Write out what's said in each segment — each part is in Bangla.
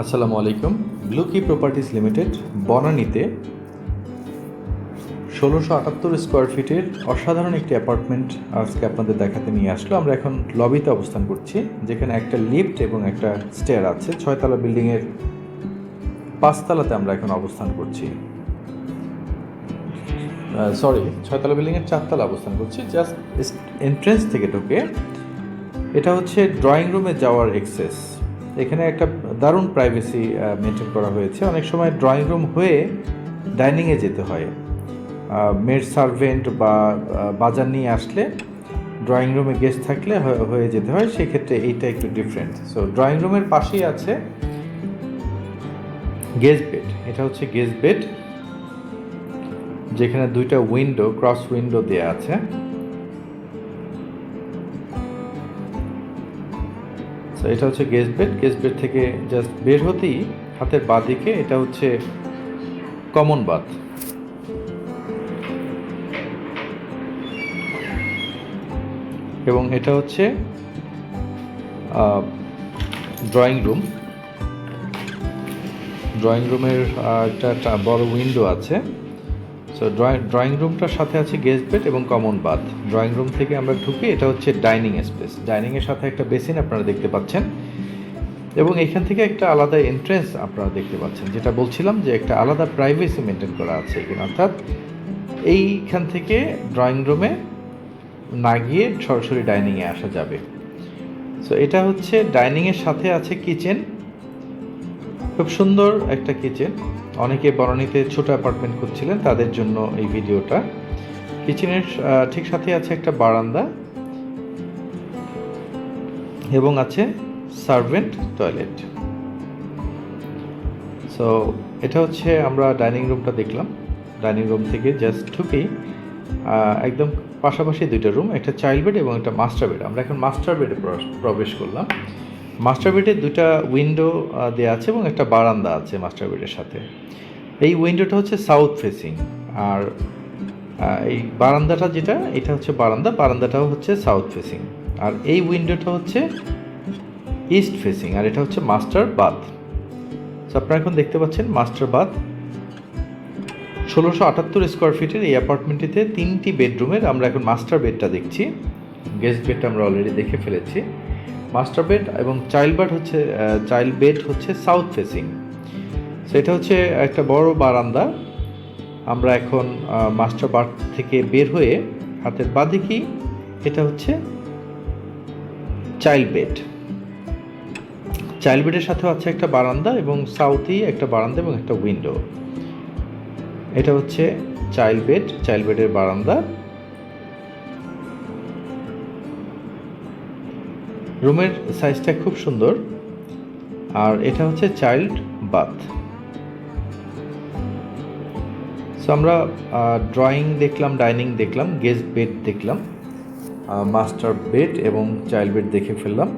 আসসালামু আলাইকুম। ব্লু কি প্রপার্টিজ লিমিটেড বনানীতে ১৬৭৮ স্কোয়ার ফিটের অসাধারণ একটি অ্যাপার্টমেন্ট আজকে আপনাদের দেখাতে নিয়ে আসলো। আমরা এখন লবিতে অবস্থান করছি, যেখানে একটা লিফট এবং একটা স্টেয়ার আছে। ৬তলা বিল্ডিংয়ের ৫তলাতে আমরা এখন অবস্থান করছি। ৬তলা বিল্ডিংয়ের ৪তলা অবস্থান করছি। জাস্ট এন্ট্রেন্স থেকে ঢুকে এটা হচ্ছে ড্রয়িং রুমে যাওয়ার এক্সেস। এখানে একটা দারুণ প্রাইভেসি মেনটেন করা হয়েছে। অনেক সময় ড্রয়িং রুম হয়ে ডাইনিংয়ে যেতে হয়, মেড সার্ভেন্ট বা বাজার নিয়ে আসলে ড্রয়িং রুমে গেস্ট থাকলে হয়ে যেতে হয়, সেক্ষেত্রে এইটা একটু ডিফারেন্ট। সো ড্রয়িং রুমের পাশেই আছে গেস্ট বেড। এটা হচ্ছে গেস্ট বেড, যেখানে দুইটা উইন্ডো, ক্রস উইন্ডো দেওয়া আছে। সো এটা হচ্ছে গেস্ট বেড। গেস্ট বেড থেকে জাস্ট বের হতেই হাতের বাঁ দিকে এটা হচ্ছে কমন বাথ। এবং এটা হচ্ছে ড্রয়িং রুম। ড্রয়িং রুমের একটা বড় উইন্ডো আছে। সো ড্রয়িং রুমটার সাথে আছে গেস্ট বেড এবং কমন বাথ। ড্রয়িং রুম থেকে আমরা ঢুকি, এটা হচ্ছে ডাইনিং স্পেস। ডাইনিংয়ের সাথে একটা বেসিন আপনারা দেখতে পাচ্ছেন, এবং এখান থেকে একটা আলাদা এন্ট্রেন্স আপনারা দেখতে পাচ্ছেন। যেটা বলছিলাম যে একটা আলাদা প্রাইভেসি মেনটেন করা আছে এখানে, অর্থাৎ এইখান থেকে ড্রয়িং রুমে না গিয়ে সরাসরি ডাইনিংয়ে আসা যাবে। সো এটা হচ্ছে ডাইনিংয়ের সাথে আছে কিচেন, খুব সুন্দর একটা কিচেন। অনেকে বনানীতে ছোট অ্যাপার্টমেন্ট করছিলেন, তাদের জন্য এই ভিডিওটা। কিচেনের ঠিক সাথে আছে একটা বারান্দা এবং আছে সার্ভেন্ট টয়লেট। সো এটা হচ্ছে আমরা ডাইনিং রুমটা দেখলাম। ডাইনিং রুম থেকে জাস্ট ঢুকেই একদম পাশাপাশি দুইটা রুম, একটা চাইল্ড বেড এবং একটা মাস্টার বেড। আমরা এখন মাস্টার বেডে প্রবেশ করলাম। মাস্টার বেডে দুইটা উইন্ডো দেওয়া আছে এবং একটা বারান্দা আছে মাস্টার বেডের সাথে। এই উইন্ডোটা হচ্ছে সাউথ ফেসিং, আর এই বারান্দাটা যেটা, এটা হচ্ছে বারান্দাটাও হচ্ছে সাউথ ফেসিং। আর এই উইন্ডোটা হচ্ছে ইস্ট ফেসিং, আর এটা হচ্ছে মাস্টার বাথ। সো আপনারা এখন দেখতে পাচ্ছেন মাস্টার বাথ। ১৬৭৮ স্কোয়ার ফিটের এই অ্যাপার্টমেন্টটিতে 3টি বেডরুমের আমরা এখন মাস্টার বেডটা দেখছি। গেস্ট বেডটা আমরা অলরেডি দেখে ফেলেছি। মাস্টার বেড এবং চাইল্ড বেড হচ্ছে সাউথ ফেসিং। সো এটা হচ্ছে একটা বড় বারান্দা। আমরা এখন মাস্টার বাথ থেকে বের হয়ে হাতের বাঁদিকেই এটা হচ্ছে চাইল্ড বেড। চাইল্ড বেডের সাথেও আছে একটা বারান্দা এবং সাউথেই একটা বারান্দা এবং একটা উইন্ডো। এটা হচ্ছে চাইল্ড বেডের বারান্দা। রুমের সাইজটা খুব সুন্দর। আর এটা হচ্ছে চাইল্ড বাথ। সো আমরা ড্রয়িং দেখলাম, ডাইনিং দেখলাম, গেস্ট বেড দেখলাম, মাস্টার বেড এবং চাইল্ড বেড দেখে ফেললাম।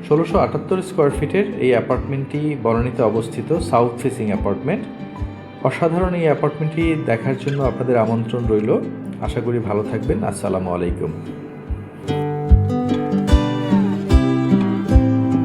১৬৭৮ স্কোয়ার ফিটের এই অ্যাপার্টমেন্টটি বনানীতে অবস্থিত, সাউথ ফেসিং অ্যাপার্টমেন্ট। অসাধারণ এই অ্যাপার্টমেন্টটি দেখার জন্য আপনাদের আমন্ত্রণ রইল। আশা করি ভালো থাকবেন। আসসালামু আলাইকুম।